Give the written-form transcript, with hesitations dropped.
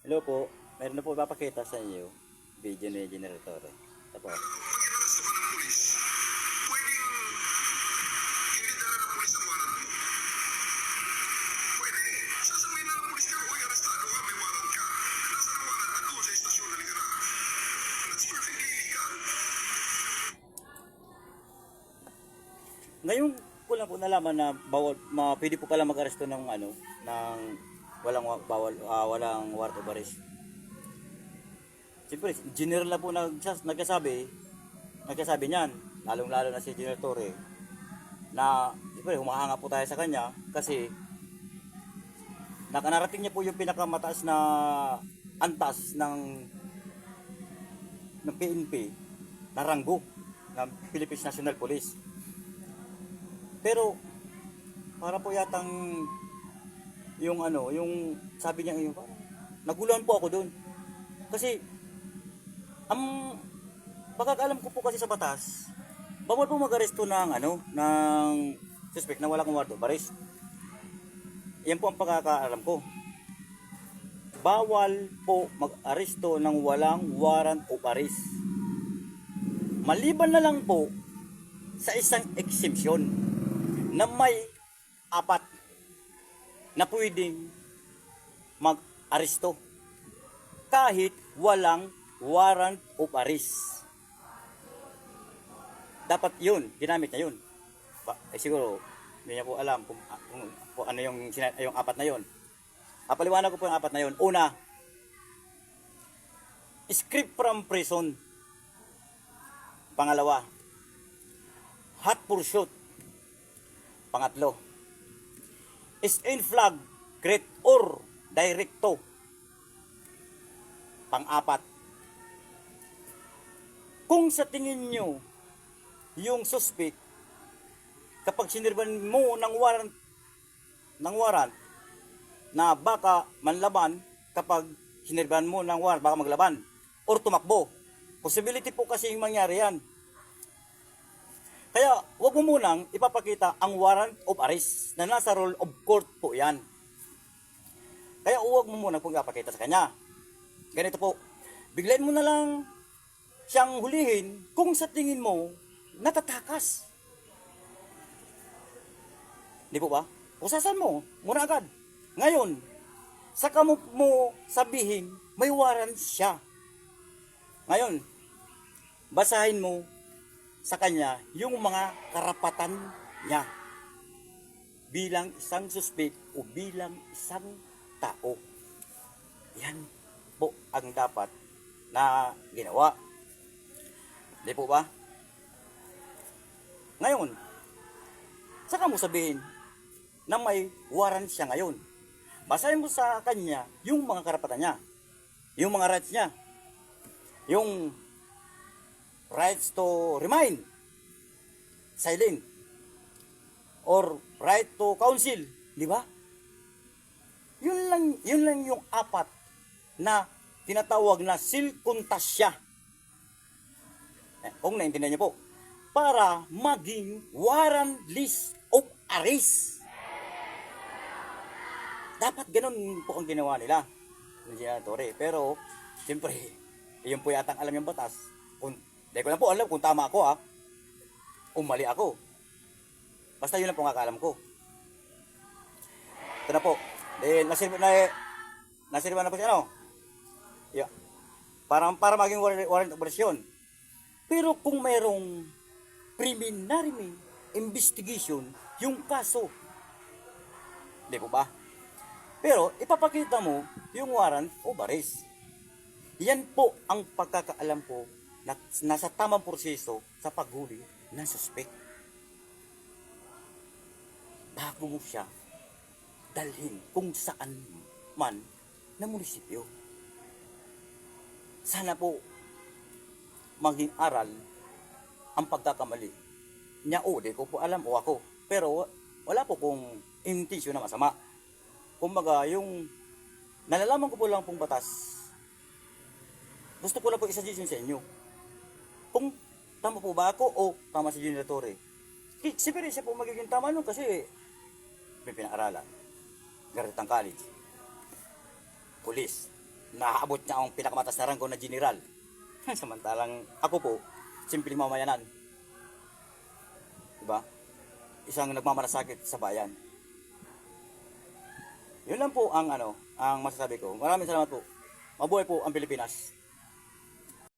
Hello po, meron na po ipapakita sa inyo video ni generator. Ito po. Ngayon ko lang po nalaman na bawal, pwede po pala mag-aresto ng ng walang warrant of arrest. Siyempre, general na po nagsasabi niyan, lalong-lalo na si General Torre, na siyempre humahanga po tayo sa kanya kasi nakanarating niya po yung pinakamataas na antas ng PNP na ranggo ng Philippine National Police. Pero para po yatang yung sabi niya yung naguluhan po ako doon. Kasi ang pagkakaalam ko po kasi sa batas, bawal po mag-aresto ng suspect na walang warrant of arrest. Yan po ang pagkakaalam ko. Bawal po mag-aresto ng walang warrant of arrest. Maliban na lang po sa isang exemption na may 4 na pwedeng mag-aresto kahit walang warrant of arrest. Dapat yun, ginamit niya yun. Siguro, hindi niya po alam kung ano yung 4 na yun. Paliwanag ko po yung 4 na yun. Una, escape from prison. Pangalawa, hot pursuit. Pangatlo, is in flag, great or directo. Pang-apat, kung sa tingin nyo yung suspect kapag sinirban mo ng warrant na baka manlaban, kapag sinirban mo ng warrant baka maglaban or tumakbo, possibility po kasi yung mangyari yan. Kaya wag mo munang ipapakita ang warrant of arrest na nasa roll of court po yan. Kaya wag mo munang ipapakita sa kanya. Ganito po, biglayin mo na lang siyang hulihin kung sa tingin mo natatakas. Di po ba? Pusasan mo, muna agad. Ngayon, saka mo sabihin may warrant siya. Ngayon, basahin mo sa kanya yung mga karapatan niya bilang isang suspect o bilang isang tao. Yan po ang dapat na ginawa. Di po ba? Ngayon, saka mo sabihin na may warrant siya ngayon. Basahin mo sa kanya yung mga karapatan niya, yung mga rights niya, yung rights to remain silent or right to counsel, di ba? Yun lang yung 4 na tinatawag na silkuntasya. Kung naintindihan niyo po, para maging warrant list of arrest. Dapat ganun po ang ginawa nila ng Torre. Pero siyempre, yun po yatang alam yung batas. Hindi ko lang po alam kung tama ako o mali ako. Basta yun lang po ang akaalam ko. Ito na po. Nasirba na po siya, Yeah. Para maging warrant of arrest yun. Pero kung mayroong preliminary investigation, yung kaso, di po ba? Pero ipapakita mo yung warrant of arrest. Yan po ang pagkakaalam ko na nasa tamang proseso sa paghuli ng suspect. Bago mo siya dalhin kung saan man na munisipyo. Sana po maging aral ang pagkakamali niya. Di ko po alam o ako. Pero wala po kong intensyon na masama. Kumbaga, yung nalalaman ko po lang pong batas, gusto ko lang po isa-suggestion sa inyo. Kung tama po ba ako o tama si General Torre. Siyempre siya po magiging tama nun kasi may pinag-aralan. Garitang College. Police. naabot niya ang pinakamataas na ranggo na general. Samantalang ako po, simpleng mamayanan. Diba? Isang nagmamalasakit sa bayan. Yun lang po ang ang masasabi ko. Maraming salamat po. Mabuhay po ang Pilipinas.